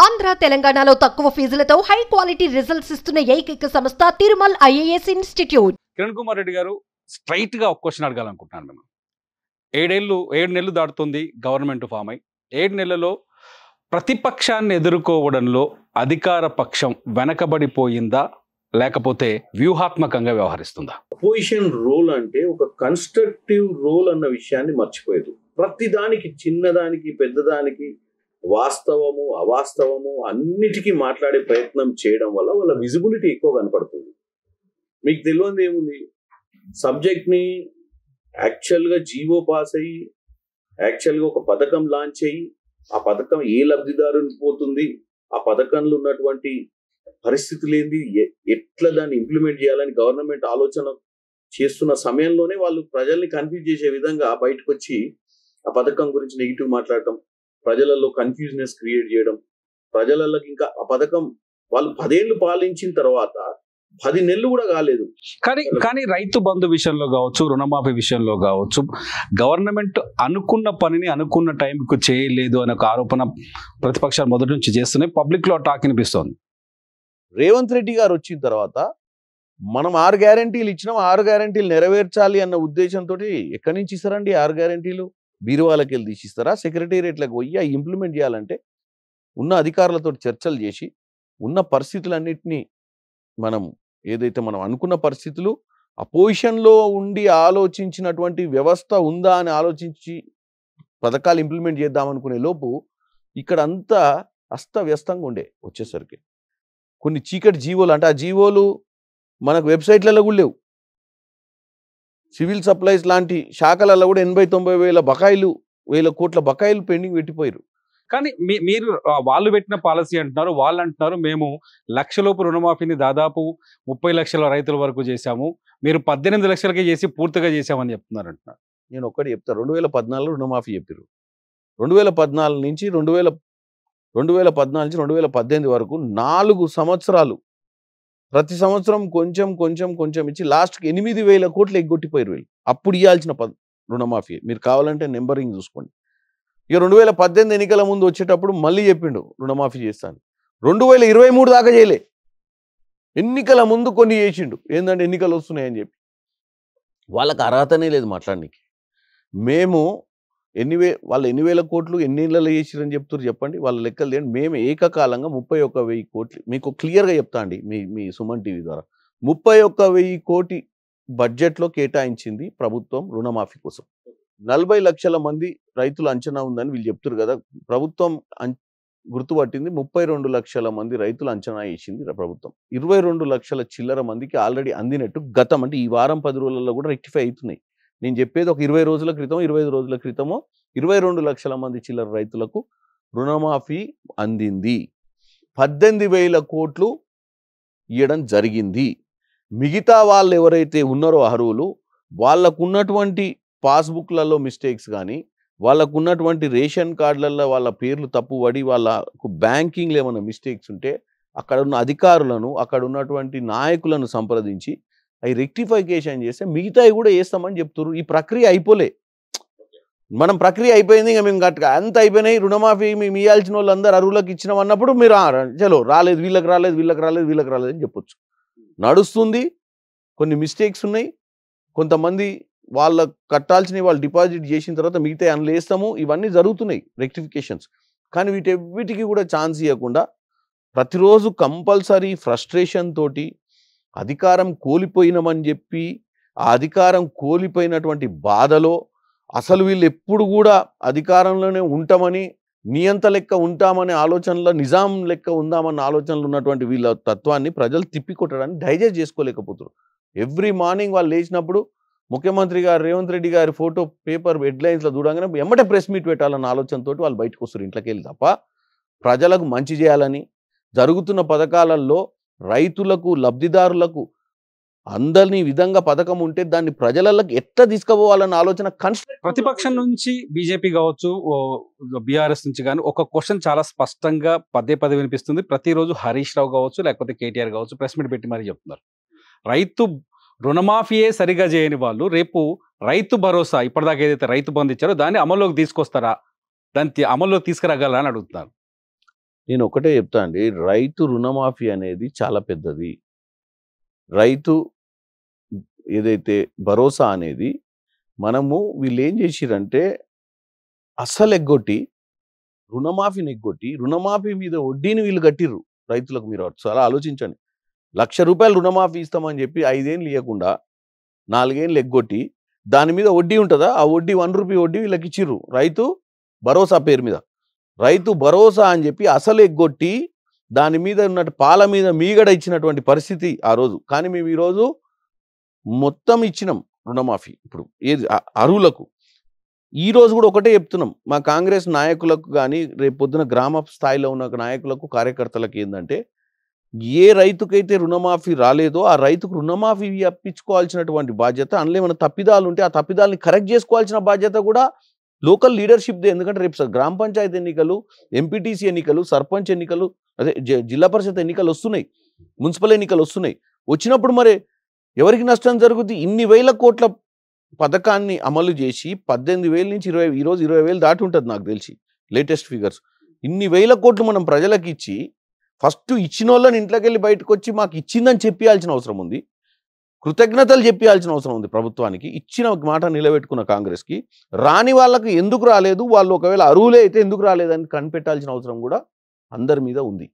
ఆంధ్ర తెలంగాణలో తక్కువ ఫీజులతో high quality results ఇస్తున్న ఏకైక సంస్థ తిరుమల్ ఐఏఎస్ ఇన్స్టిట్యూట్. కిరణ్ కుమార్ రెడ్డి గారు, స్ట్రైట్ గా ఒక క్వశ్చన్ అడగాలనుకుంటున్నాను. మేము 7 నెలలు దాటుతుంది గవర్నమెంట్ ఫామ్ అయి. 7 నెలల్లో ప్రతిపక్షాన్ని ఎదుర్కోవడంలో అధికార పక్షం వెనకబడిపోయిందా, లేకపోతే వ్యూహాత్మకంగా వ్యవహరిస్తుందా? అపోజిషన్ రోల్ అంటే ఒక కన్స్ట్రక్టివ్ రోల్ అన్న విషయాన్ని మర్చిపోయేది. ప్రతిదానికి, చిన్నదానికి పెద్దదానికి, వాస్తవము అవాస్తవము అన్నిటికీ మాట్లాడే ప్రయత్నం చేయడం వల్ల వాళ్ళ విజిబిలిటీ ఎక్కువ కనపడుతుంది. మీకు తెలియదు ఏముంది, సబ్జెక్ట్ని యాక్చువల్గా జీవో పాస్ అయ్యి, యాక్చువల్గా ఒక పథకం లాంచ్ అయ్యి, ఆ పథకం ఏ లబ్ధిదారుని పోతుంది, ఆ పథకంలో ఉన్నటువంటి పరిస్థితులు ఏంది, ఎట్లా దాన్ని ఇంప్లిమెంట్ చేయాలని గవర్నమెంట్ ఆలోచన చేస్తున్న సమయంలోనే వాళ్ళు ప్రజల్ని కన్ఫ్యూజ్ చేసే విధంగా బయటకు వచ్చి ఆ పథకం గురించి నెగిటివ్ మాట్లాడటం, ప్రజలలో కన్ఫ్యూజ్నెస్ క్రియేట్ చేయడం, ప్రజలకి ఇంకా ఆ పథకం వాళ్ళు 10 ఏళ్ళు పాలించిన తర్వాత 10 నెలలు కూడా కాలేదు. కానీ రైతు బంధు విషయంలో కావచ్చు, రుణమాఫీ విషయంలో కావచ్చు, గవర్నమెంట్ అనుకున్న పనిని అనుకున్న టైంకు చేయలేదు అనే ఒక ఆరోపణ ప్రతిపక్షాలు మొదటి నుంచి చేస్తున్నాయి. పబ్లిక్ లో టాక్ వినిపిస్తోంది. రేవంత్ రెడ్డి గారు వచ్చిన తర్వాత మనం 6 గ్యారంటీలు ఇచ్చినాం, 6 గ్యారంటీలు నెరవేర్చాలి అన్న ఉద్దేశంతో ఎక్కడి నుంచి ఇస్తారండి 6 గ్యారంటీలు? బీరువాలకి వెళ్ళి తీసిస్తారా? సెక్రటేరియట్లకు పోయి ఇంప్లిమెంట్ చేయాలంటే ఉన్న అధికారులతో చర్చలు చేసి ఉన్న పరిస్థితులన్నింటినీ మనం ఏదైతే మనం అనుకున్న పరిస్థితులు అపోజిషన్లో ఉండి ఆలోచించినటువంటి వ్యవస్థ ఉందా అని ఆలోచించి పథకాలు ఇంప్లిమెంట్ చేద్దామనుకునే లోపు ఇక్కడ అంతా అస్తవ్యస్తంగా ఉండే. వచ్చేసరికి కొన్ని చీకటి జీవోలు, అంటే ఆ జీవోలు మనకు వెబ్సైట్లలో కూడా లేవు. సివిల్ సప్లైస్ లాంటి శాఖలలో కూడా 80-90 వేల కోట్ల బకాయిలు పెండింగ్ పెట్టిపోయారు. కానీ మీరు వాళ్ళు పెట్టిన పాలసీ అంటున్నారు, వాళ్ళు అంటున్నారు మేము 1 లక్షలోపు రుణమాఫీని దాదాపు 30 లక్షల రైతుల వరకు చేశాము, మీరు 18 లక్షలకే చేసి పూర్తిగా చేశామని చెప్తున్నారు అంటున్నారు. నేను ఒక్కటి చెప్తా, 2014 రుణమాఫీ చెప్పారు. 2014 నుంచి 2018 వరకు 4 సంవత్సరాలు ప్రతి సంవత్సరం కొంచెం ఇచ్చి లాస్ట్కి 8,000 కోట్లు ఎగ్గొట్టిపోయారు వీళ్ళు. అప్పుడు ఇవ్వాల్సిన రుణమాఫీ మీరు కావాలంటే నెంబరింగ్ చూసుకోండి. ఇక 2018 ఎన్నికల ముందు వచ్చేటప్పుడు మళ్ళీ చెప్పిండు రుణమాఫీ చేస్తాను. 2023 దాకా చేయలే. ఎన్నికల ముందు కొన్ని చేసిండు, ఏంటంటే ఎన్నికలు వస్తున్నాయని చెప్పి. వాళ్ళకి అర్హతనే లేదు మాట్లాడడానికి. మేము వాళ్ళు 8,000 కోట్లు ఎన్ని నెలలు చేసిరని చెప్తారు చెప్పండి, వాళ్ళ లెక్కలు తీయండి. మేము ఏకకాలంగా 31,000 కోట్లు, మీకు క్లియర్గా చెప్తా అండి మీ సుమన్ టీవీ ద్వారా, 31,000 కోటి బడ్జెట్లో కేటాయించింది ప్రభుత్వం రుణమాఫీ కోసం. 40 లక్షల మంది రైతులు అంచనా ఉందని వీళ్ళు చెప్తారు కదా, ప్రభుత్వం గుర్తుపట్టింది 32 లక్షల మంది రైతులు అంచనా వేసింది ప్రభుత్వం. 22 లక్షల చిల్లర మందికి ఆల్రెడీ అందినట్టు గతం, అంటే ఈ వారం 10 రోజులలో కూడా రెక్టిఫై అవుతున్నాయి. నేను చెప్పేది ఒక 20 రోజుల క్రితం 25 రోజుల క్రితమో 22 లక్షల మంది చిల్లర రైతులకు రుణమాఫీ అందింది. 18,000 కోట్లు ఇవ్వడం జరిగింది. మిగతా వాళ్ళు ఎవరైతే ఉన్నారో అర్హులు, వాళ్ళకు ఉన్నటువంటి పాస్బుక్లలో మిస్టేక్స్ కానీ, వాళ్ళకు ఉన్నటువంటి రేషన్ కార్డులలో వాళ్ళ పేర్లు తప్పుపడి వాళ్ళకు బ్యాంకింగ్లో ఏమైనా మిస్టేక్స్ ఉంటే అక్కడ ఉన్న అధికారులను, అక్కడ ఉన్నటువంటి నాయకులను సంప్రదించి అవి రెక్టిఫికేషన్ చేస్తే మిగతావి కూడా వేస్తామని చెప్తున్నారు. ఈ ప్రక్రియ అయిపోలే. మనం ప్రక్రియ అయిపోయింది, ఇంకా మేము గట్టిగా అంత అయిపోయినాయి, రుణమాఫీ మేము ఇవ్వాల్సిన వాళ్ళందరూ అర్హులకు ఇచ్చినాం అన్నప్పుడు మీరు చలో రాలేదు, వీళ్ళకి రాలేదు అని చెప్పొచ్చు. నడుస్తుంది. కొన్ని మిస్టేక్స్ ఉన్నాయి, కొంతమంది వాళ్ళ కట్టాల్సినవి వాళ్ళు డిపాజిట్ చేసిన తర్వాత మిగతా అందులో వేస్తాము, ఇవన్నీ జరుగుతున్నాయి రెక్టిఫికేషన్స్. కానీ వీటికి కూడా ఛాన్స్ ఇవ్వకుండా ప్రతిరోజు కంపల్సరీ ఫ్రస్ట్రేషన్ తోటి అధికారం కోల్పోయినామని చెప్పి, ఆ అధికారం కోల్పోయినటువంటి బాధలో అసలు వీళ్ళు ఎప్పుడు కూడా అధికారంలోనే ఉంటామని, నియంత లెక్క ఉంటామనే ఆలోచనలో, నిజాం లెక్క ఉందామన్న ఆలోచనలు ఉన్నటువంటి వీళ్ళ తత్వాన్ని ప్రజలు తిప్పికొట్టడానికి డైజెస్ట్ చేసుకోలేకపోతారు. ఎవ్రీ మార్నింగ్ వాళ్ళు లేచినప్పుడు ముఖ్యమంత్రి గారు రేవంత్ రెడ్డి గారి ఫోటో పేపర్ హెడ్లైన్స్లో చూడగానే ఎమ్మటే ప్రెస్ మీట్ పెట్టాలన్న ఆలోచనతో వాళ్ళు బయటకు వస్తారు ఇంట్లోకి వెళ్ళి. తప్ప ప్రజలకు మంచి చేయాలని, జరుగుతున్న పథకాలలో రైతులకు, లబ్ధిదారులకు అందరినీ విధంగా పథకం ఉంటే దాన్ని ప్రజలకు ఎట్లా తీసుకుపోవాలన్న ఆలోచన ప్రతిపక్షం నుంచి బీజేపీ కావచ్చు, బీఆర్ఎస్ నుంచి కానీ ఒక క్వశ్చన్ చాలా స్పష్టంగా పదే వినిపిస్తుంది. ప్రతిరోజు హరీష్ రావు కావచ్చు, లేకపోతే కేటీఆర్ కావచ్చు ప్రెస్ మీట్ పెట్టి మరీ చెప్తున్నారు, రైతు రుణమాఫీయే సరిగా చేయని వాళ్ళు రేపు రైతు భరోసా ఇప్పటిదాకా ఏదైతే రైతు బంధు ఇచ్చారో దాన్ని అమల్లోకి తీసుకొస్తారా, దాన్ని అమల్లోకి తీసుకురాగలరా అని అడుగుతున్నారు. నేను ఒకటే చెప్తా అండి, రైతు రుణమాఫీ అనేది చాలా పెద్దది. రైతు ఏదైతే భరోసా అనేది మనము వీళ్ళు ఏం చేసిరంటే అసలు ఎగ్గొట్టి రుణమాఫీని ఎగ్గొట్టి రుణమాఫీ మీద వడ్డీని వీళ్ళు కట్టిర్రు రైతులకు. మీరు చాలా ఆలోచించండి. ₹1,00,000 రుణమాఫీ ఇస్తామని చెప్పి 5 ఏళ్ళు ఇవ్వకుండా 4 ఏళ్ళు ఎగ్గొట్టి దాని మీద వడ్డీ ఉంటుందా, ఆ వడ్డీ ₹1 వడ్డీ వీళ్ళకి ఇచ్చిర్రు రైతు భరోసా పేరు మీద. రైతు భరోసా అని చెప్పి అసలు ఎగ్గొట్టి దాని మీద ఉన్నట్టు పాల మీద మీగడ ఇచ్చినటువంటి పరిస్థితి ఆ రోజు. కానీ మేము ఈరోజు మొత్తం ఇచ్చినాం రుణమాఫీ. ఇప్పుడు ఏది అరువులకు. ఈ రోజు కూడా ఒకటే చెప్తున్నాం, మా కాంగ్రెస్ నాయకులకు కానీ రేపు పొద్దున గ్రామ స్థాయిలో ఉన్న నాయకులకు కార్యకర్తలకు ఏంటంటే, ఏ రైతుకైతే రుణమాఫీ రాలేదో ఆ రైతుకు రుణమాఫీ అప్పించుకోవాల్సినటువంటి బాధ్యత, అందులో ఏమైనా తప్పిదాలు ఉంటే ఆ తప్పిదాలని కరెక్ట్ చేసుకోవాల్సిన బాధ్యత కూడా లోకల్ లీడర్షిప్దే. ఎందుకంటే రేపు గ్రామ పంచాయతీ ఎన్నికలు, ఎంపీటీసీ ఎన్నికలు, సర్పంచ్ ఎన్నికలు, అదే జిల్లా పరిషత్ ఎన్నికలు వస్తున్నాయి, మున్సిపల్ ఎన్నికలు వస్తున్నాయి. వచ్చినప్పుడు మరి ఎవరికి నష్టం జరుగుతుంది? ఇన్ని వేల కోట్ల పథకాన్ని అమలు చేసి 18,000 నుంచి 20, ఈరోజు 20,000 దాటి ఉంటుంది నాకు తెలిసి లేటెస్ట్ ఫిగర్స్. ఇన్ని వేల కోట్లు మనం ప్రజలకు ఇచ్చి ఫస్ట్ ఇచ్చిన వాళ్ళని ఇంట్లోకి వెళ్ళి బయటకు వచ్చి మాకు ఇచ్చిందని చెప్పాల్సిన అవసరం ఉంది, కృతజ్ఞతలు చెప్పాల్సిన అవసరం ఉంది ప్రభుత్వానికి. ఇచ్చిన మాట నిలబెట్టుకున్న కాంగ్రెస్కి రాని వాళ్ళకి ఎందుకు రాలేదు, వాళ్ళు ఒకవేళ అర్హులే అయితే ఎందుకు రాలేదని కనిపెట్టాల్సిన అవసరం కూడా అందరి మీద ఉంది.